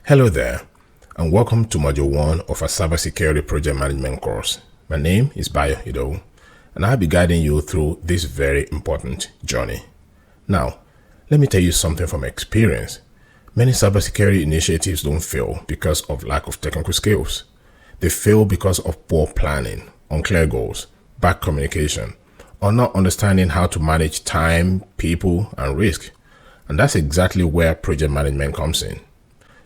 Hello there, and welcome to Module 1 of our Cybersecurity Project Management course. My name is Bayo Ido, and I'll be guiding you through this very important journey. Now, let me tell you something from experience. Many cybersecurity initiatives don't fail because of lack of technical skills. They fail because of poor planning, unclear goals, bad communication, or not understanding how to manage time, people, and risk. And that's exactly where project management comes in.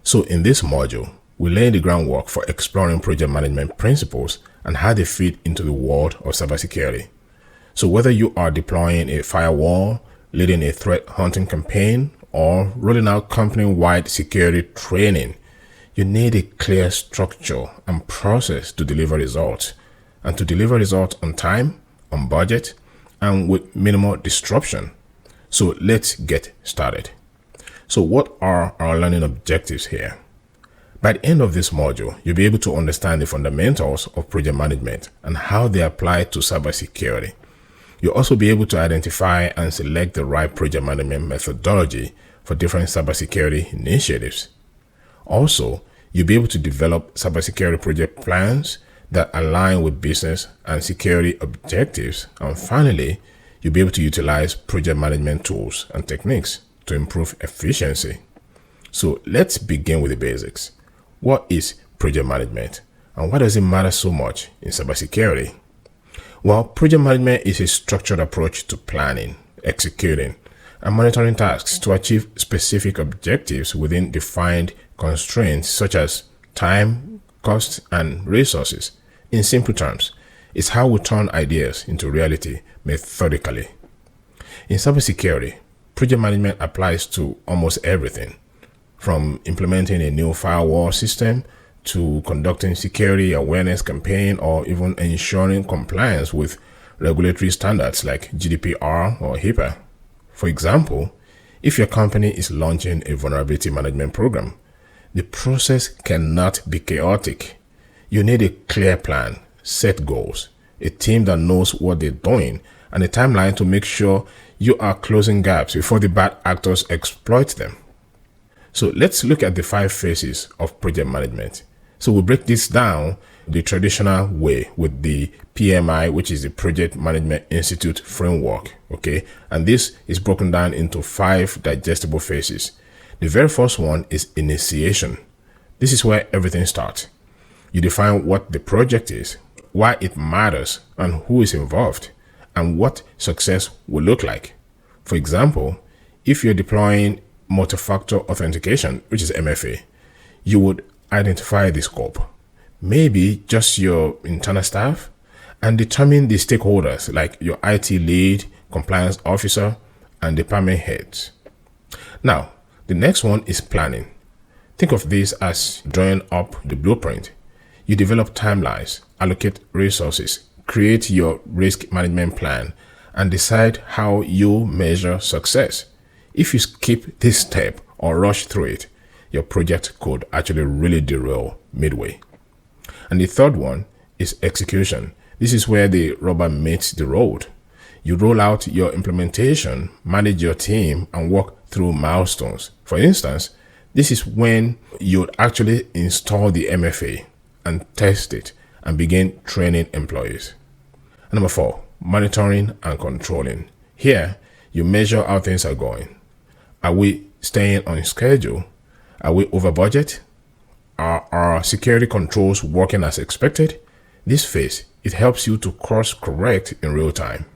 So in this module, we lay the groundwork for exploring project management principles and how they fit into the world of cybersecurity. So whether you are deploying a firewall, leading a threat hunting campaign, or rolling out company-wide security training, you need a clear structure and process to deliver results, and to deliver results on time, on budget, and with minimal disruption. So let's get started. So what are our learning objectives here? By the end of this module, you'll be able to understand the fundamentals of project management and how they apply to cybersecurity. You'll also be able to identify and select the right project management methodology for different cybersecurity initiatives. Also, you'll be able to develop cybersecurity project plans that align with business and security objectives. And finally, you'll be able to utilize project management tools and techniques to improve efficiency. So let's begin with the basics. What is project management, and why does it matter so much in cybersecurity? Well, project management is a structured approach to planning, executing, and monitoring tasks to achieve specific objectives within defined constraints such as time, cost, and resources. In simple terms, it's how we turn ideas into reality methodically. In cybersecurity, project management applies to almost everything, from implementing a new firewall system to conducting security awareness campaign, or even ensuring compliance with regulatory standards like GDPR or HIPAA. For example, if your company is launching a vulnerability management program, the process cannot be chaotic. You need a clear plan, set goals, a team that knows what they're doing, and a timeline to make sure you are closing gaps before the bad actors exploit them. So let's look at the 5 phases of project management. So we'll break this down the traditional way with the PMI, which is the Project Management Institute framework. Okay, and this is broken down into 5 digestible phases. The very first one is initiation. This is where everything starts. You define what the project is, why it matters, and who is involved, and what success will look like. For example, if you're deploying multi-factor authentication, which is MFA, you would identify the scope, maybe just your internal staff, and determine the stakeholders like your IT lead, compliance officer, and department heads. Now, the next one is planning. Think of this as drawing up the blueprint. You develop timelines, allocate resources, create your risk management plan, and decide how you measure success. If you skip this step or rush through it, your project could actually really derail midway. And the third one is execution. This is where the rubber meets the road. You roll out your implementation, manage your team, and work through milestones. For instance, this is when you actually install the MFA and test it and begin training employees. And number 4, monitoring and controlling. Here, you measure how things are going. Are we staying on schedule? Are we over budget? Are our security controls working as expected? This phase, it helps you to course correct in real time.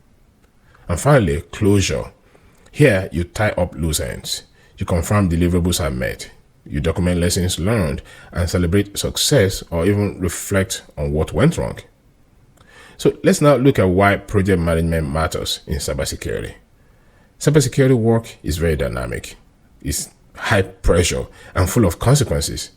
And finally, closure. Here, you tie up loose ends. You confirm deliverables are met. You document lessons learned and celebrate success, or even reflect on what went wrong. So let's now look at why project management matters in cybersecurity. Cybersecurity work is very dynamic. It's high pressure and full of consequences.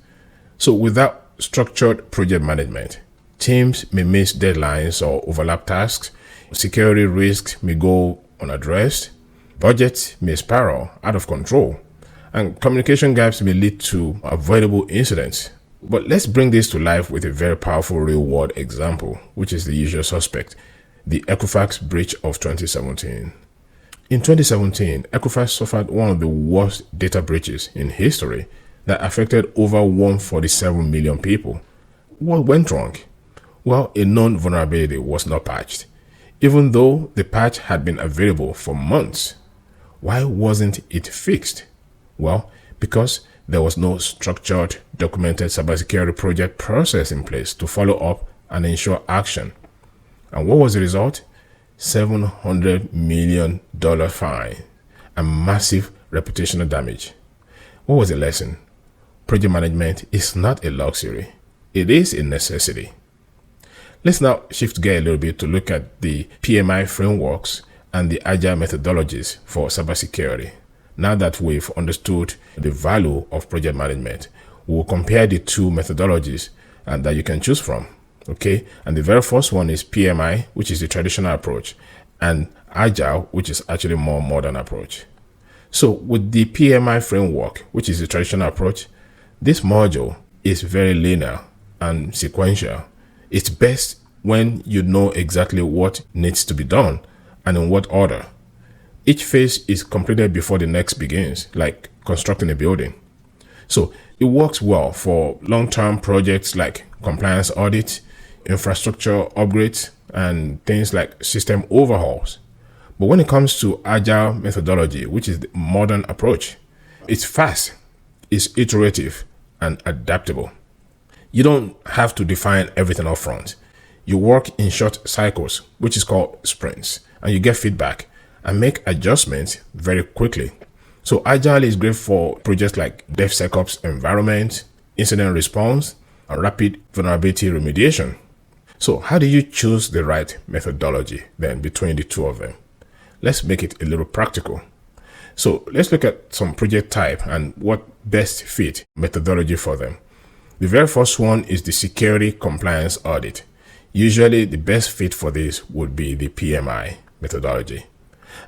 So without structured project management, teams may miss deadlines or overlap tasks. Security risks may go unaddressed. Budgets may spiral out of control. And communication gaps may lead to avoidable incidents. But let's bring this to life with a very powerful real-world example, which is the usual suspect, the Equifax breach of 2017. In 2017, Equifax suffered one of the worst data breaches in history that affected over 147 million people. What went wrong? Well, a known vulnerability was not patched, even though the patch had been available for months. Why wasn't it fixed? Well, because there was no structured, documented cybersecurity project process in place to follow up and ensure action. And what was the result? $700 million fine and massive reputational damage. What was the lesson? Project management is not a luxury. It is a necessity. Let's now shift gear a little bit to look at the PMI frameworks and the agile methodologies for cybersecurity. Now that we've understood the value of project management, we'll compare the two methodologies and that you can choose from. Okay, and the very first one is PMI, which is the traditional approach, and agile, which is actually more modern approach. So with the PMI framework, which is the traditional approach, this module is very linear and sequential. It's best when you know exactly what needs to be done and in what order. Each phase is completed before the next begins, like constructing a building. So it works well for long-term projects like compliance audits, infrastructure upgrades, and things like system overhauls. But when it comes to agile methodology, which is the modern approach, it's fast, it's iterative, and adaptable. You don't have to define everything up front. You work in short cycles, which is called sprints, and you get feedback and make adjustments very quickly. So agile is great for projects like DevSecOps environment, incident response, and rapid vulnerability remediation. So how do you choose the right methodology then between the two of them? Let's make it a little practical. So let's look at some project type and what best fit methodology for them. The very first one is the security compliance audit. Usually the best fit for this would be the PMI methodology.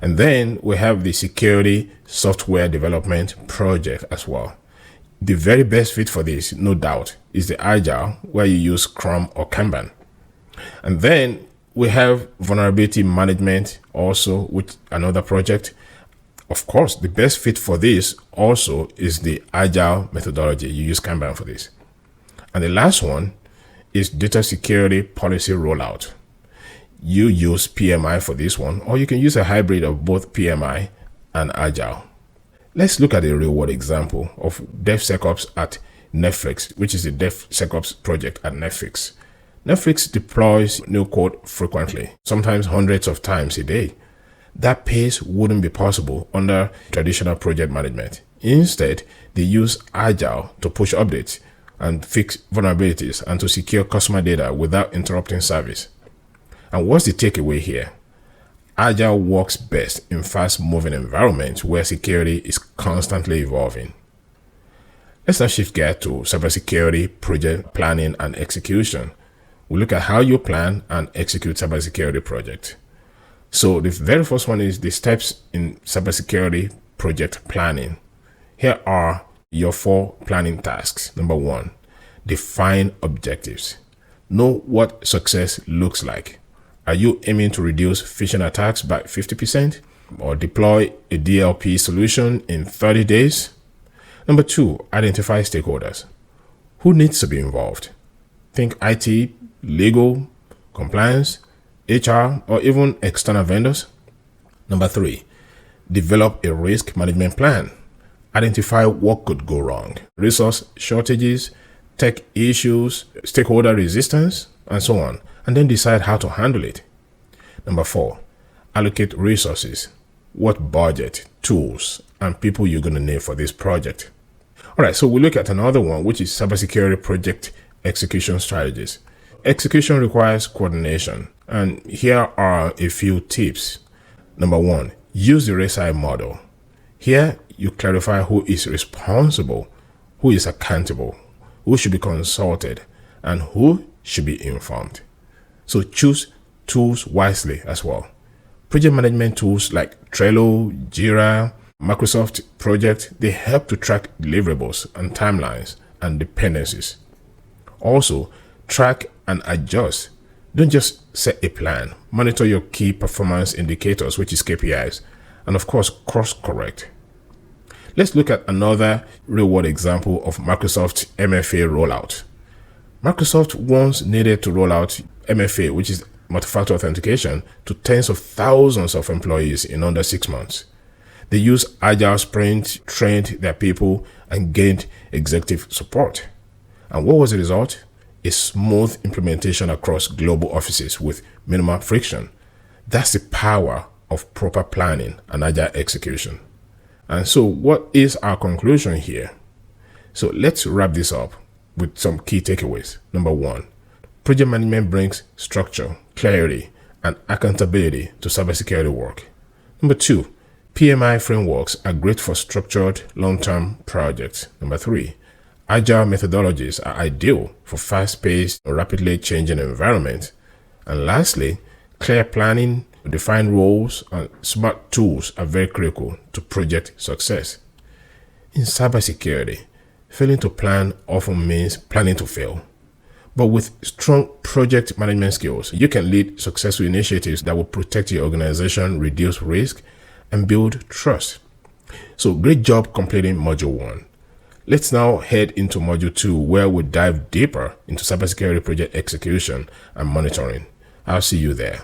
And then we have the security software development project as well. The very best fit for this, no doubt, is the agile, where you use Scrum or Kanban. And then we have vulnerability management also, with another project. Of course, the best fit for this also is the agile methodology. You use Kanban for this. And the last one is data security policy rollout. You use PMI for this one, or you can use a hybrid of both PMI and agile. Let's look at a real world example of DevSecOps at Netflix, which is the DevSecOps project at Netflix. Netflix deploys new code frequently, sometimes hundreds of times a day. That pace wouldn't be possible under traditional project management. Instead, they use Agile to push updates and fix vulnerabilities and to secure customer data without interrupting service. And what's the takeaway here? Agile works best in fast-moving environments where security is constantly evolving. Let's now shift gear to cybersecurity project planning and execution. We look at how you plan and execute cybersecurity project. So the very first one is the steps in cybersecurity project planning. Here are your 4 planning tasks. Number 1, define objectives. Know what success looks like. Are you aiming to reduce phishing attacks by 50% or deploy a DLP solution in 30 days? Number 2, identify stakeholders. Who needs to be involved? Think IT, legal, compliance, HR, or even external vendors. Number 3, develop a risk management plan. Identify what could go wrong. Resource shortages, tech issues, stakeholder resistance, and so on. And then decide how to handle it. Number 4, allocate resources. What budget, tools, and people you're going to need for this project. All right, so we look at another one, which is cybersecurity project execution strategies. Execution requires coordination, and here are a few tips. Number 1, use the RACI model. Here, you clarify who is responsible, who is accountable, who should be consulted, and who should be informed. So choose tools wisely as well. Project management tools like Trello, Jira, Microsoft Project, they help to track deliverables and timelines and dependencies. Also, track and adjust. Don't just set a plan. Monitor your key performance indicators, which is KPIs, and of course, course correct. Let's look at another real-world example of Microsoft MFA rollout. Microsoft once needed to roll out MFA, which is multi-factor authentication, to tens of thousands of employees in under 6 months. They used Agile Sprint, trained their people, and gained executive support. And what was the result? A smooth implementation across global offices with minimal friction. That's the power of proper planning and agile execution. And so what is our conclusion here? So let's wrap this up with some key takeaways. Number 1, project management brings structure, clarity, and accountability to cybersecurity work. Number 2, PMI frameworks are great for structured long-term projects. Number 3, agile methodologies are ideal for fast-paced, rapidly changing environments. And lastly, clear planning, defined roles, and smart tools are very critical to project success. In cybersecurity, failing to plan often means planning to fail. But with strong project management skills, you can lead successful initiatives that will protect your organization, reduce risk, and build trust. So great job completing Module 1. Let's now head into Module 2, where we dive deeper into cybersecurity project execution and monitoring. I'll see you there.